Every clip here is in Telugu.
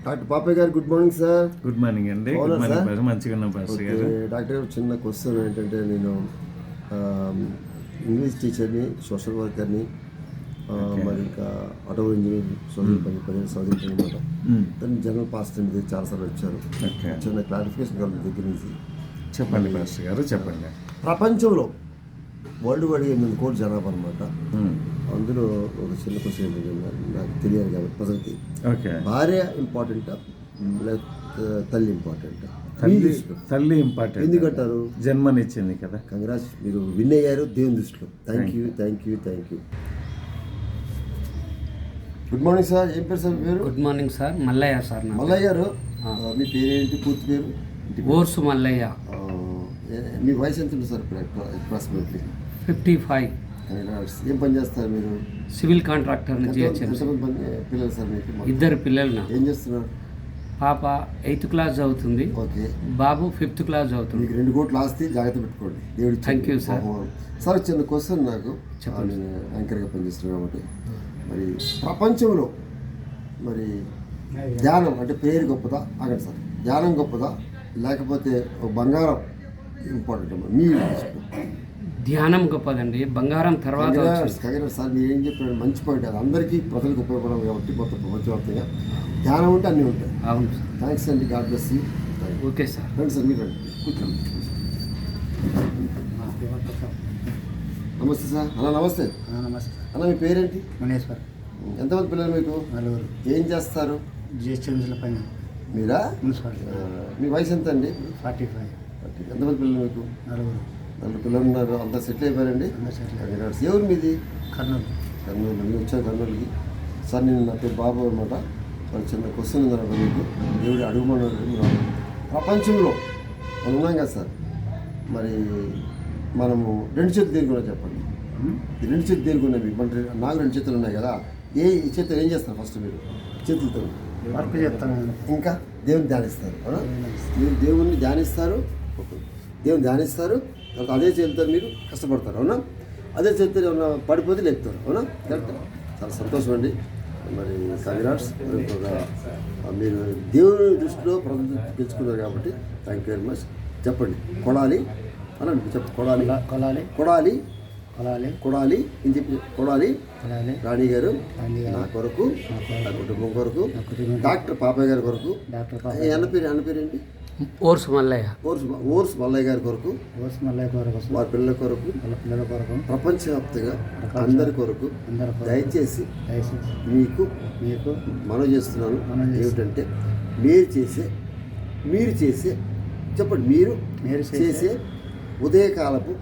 Doctor Papayya garu good morning sir. Good morning అండి. Good morning sir. మంచిగా ఉన్నాం పాస్టర్ గారు. డాక్టర్ గారు చిన్న క్వశ్చన్ ఏంటంటే, నేను ఇంగ్లీష్ టీచర్ని, సోషల్ వర్కర్ని, మరి ఇంకా ఆటో ఇంజనీర్ పదిహేను చదువుతాను అనమాట. దాన్ని జనరల్ పాస్టర్ అనేది చాలాసార్లు వచ్చారు. చిన్న క్లారిఫికేషన్ కావాలి దగ్గర నుంచి. చెప్పండి పాస్టర్ గారు, చెప్పండి. ప్రపంచంలో వరల్డ్ వైడ్గా 8 కోట్ల జనాభా అనమాట. అందులో ఒక చిన్న క్వశ్చన్ నాకు తెలియాలి కాబట్టి ప్రజలకి, భార్య ఇంపార్టెంటా తల్లి ఇంపార్టెంటా? తల్లి ఇంపార్టెంట్. ఎందుకంటారు? జన్మనిచ్చింది కదా. కంగ్రాట్స్, మీరు విన్ అయ్యారు దేవుని దృష్టిలో. Thank you. Good morning sir. ఏం పేరు సార్ పేరు? Good morning sir. Mallaiah sir. Mallaiah గారు, మీ పేరేంటి? పూర్తి పేరు? ఓర్సు మల్లయ్య. మీ వయసు ఎంత ఉంది సార్ అప్రాక్సిమేట్లీ? 55. ఏం పని చేస్తారు మీరు? సివిల్ కాంట్రాక్టర్ని చేయొచ్చు. పిల్లలు సార్ మీకు? 2 పిల్లలు. ఏం చేస్తున్నారు? పాప 8th క్లాస్ చదువుతుంది. ఓకే. బాబు 5th క్లాస్ చదువుతుంది. మీకు 2 కోట్ల ఆస్తి, జాగ్రత్త పెట్టుకోండి. దేవుడి. Thank you sir. సార్ చిన్న క్వశ్చన్ నాకు. నేను యాంకర్గా పనిచేస్తున్నాను కాబట్టి, మరి ప్రపంచంలో మరి ధ్యానం అంటే ప్రేయర్ గొప్పదా? ఆగండి సార్, ధ్యానం గొప్పదా లేకపోతే బంగారం ఇంపార్టెంట్ అమ్మా మీ? ధ్యానం గొప్పదండి, బంగారం తర్వాత. సార్ మీరు ఏం చెప్పారు? మంచి పాయింట్. అది అందరికీ ప్రజలకు ఉపయోగపడడం కాబట్టి మొత్తం ప్రపంచవ్యాప్తంగా ధ్యానం ఉంటే అన్నీ ఉంటాయి. అవును సార్. థ్యాంక్స్ అండి. God bless you. Okay sir. రండి సార్, మీరు రండి, కూర్చోండి. నమస్తే సార్. అన్న నమస్తే. నమస్తే అన్న, మీ పేరేంటి? మనేశ్వర్. ఎంతమంది పిల్లలు మీకు? 4. ఏం చేస్తారు? జిహెచ్ఎంసీల పైన. మీరా? మున్సిపాలిటీ. మీ వయసు ఎంత అండి? 45. ఎంతమంది పిల్లలు మీకు? 4. 4 పిల్లలు ఉన్నారు. అంతా సెటిల్ అయిపోయారండి? ఎవరు మీది? కర్నూలు. కర్నూలు. మీరు వచ్చారు కర్నూలుకి. సార్ నేను నా పేరు బాబు అనమాట. మరి చిన్న క్వశ్చన్ ఉందన్నమాట మీకు. దేవుడు అడుగుమన్నాడు. ప్రపంచంలో మనం ఉన్నాం కదా సార్, మరి మనము 2 చేతులు దేనికున్నా చెప్పండి. ఈ 2 చేతులు దేనికున్నాయి మీకు? మన నాకు 2 చేతులు ఉన్నాయి కదా. ఈ చేతులు ఏం చేస్తారు? ఫస్ట్ మీరు చేతులతో వర్క్ చేస్తాను. ఇంకా దేవుని ధ్యానిస్తారు. అవునా? మీరు దేవుణ్ణి ధ్యానిస్తారు, తర్వాత అదే చేతులతో మీరు కష్టపడతారు. అవునా? అదే చేతులు ఏమన్నా పడిపోతే లేపుతారు. అవునా? కరెక్ట్. చాలా సంతోషం అండి. మరి కంగ్రాట్స్. మీరు దేవుని దృష్టిలో ప్రజలు గెలుచుకున్నారు కాబట్టి థ్యాంక్ యూ వెరీ మచ్. చెప్పండి. కొడాలి అనండి. కొడాలి అని చెప్పి కొడాలి రాణి గారు నా కొరకు, నా కుటుంబం కొరకు, డాక్టర్ పాపయ్య గారి కొరకు. అన్న పేరేంటి? ఓర్సు మల్లయ్య. ఓర్స్ మల్లయ్య గారి కొరకు, వారి పిల్లల కొరకు, ప్రపంచవ్యాప్తంగా అందరి కొరకు దయచేసి మీకు మనవి చేస్తున్నాను. ఏమిటంటే, మీరు చేసే చెప్పండి, మీరు చేసే ఉదయకాలపు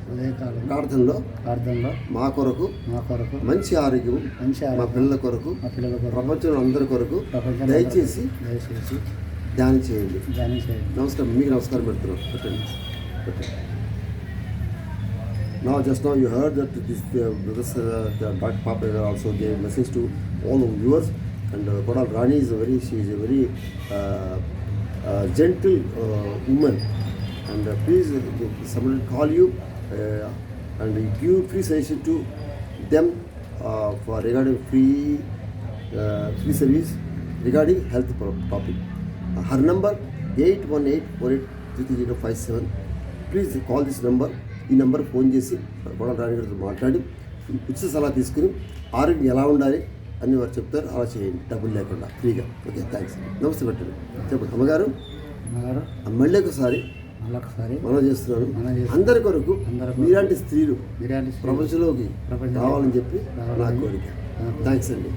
ప్రార్థనలో మా కొరకు మంచి ఆరోగ్యం, మా పిల్లల కొరకు, ప్రపంచంలో అందరి కొరకు దయచేసి ధ్యానం చేయండి. నమస్కారం. మీకు నమస్కారం పెడుతున్నాం. పెట్టండి. Now, just now you heard that this Dr. Papa also gave message to all the viewers, and Kodal Rani is she is a very gentle woman, and please someone call you and give free suggestion to them for regarding free service regarding health topic. Her number 8184833057. Please call this number. ఈ నెంబర్ ఫోన్ చేసి కొడాలి రాణి గారితో మాట్లాడి ఉచిత సలహా తీసుకుని ఆరోగ్యం ఎలా ఉండాలి అని వారు చెప్తారు. అలా చేయండి, డబ్బులు లేకుండా, ఫ్రీగా. Okay, thanks. నమస్తే. పెట్టండి. చెప్పండి. అమ్మగారు, మళ్ళీ ఒకసారి మనం చేస్తున్నాను. అందరి కొరకు మీలాంటి స్త్రీలు ప్రపంచంలోకి రావాలని చెప్పి నా కోరిక. థ్యాంక్స్ అండి.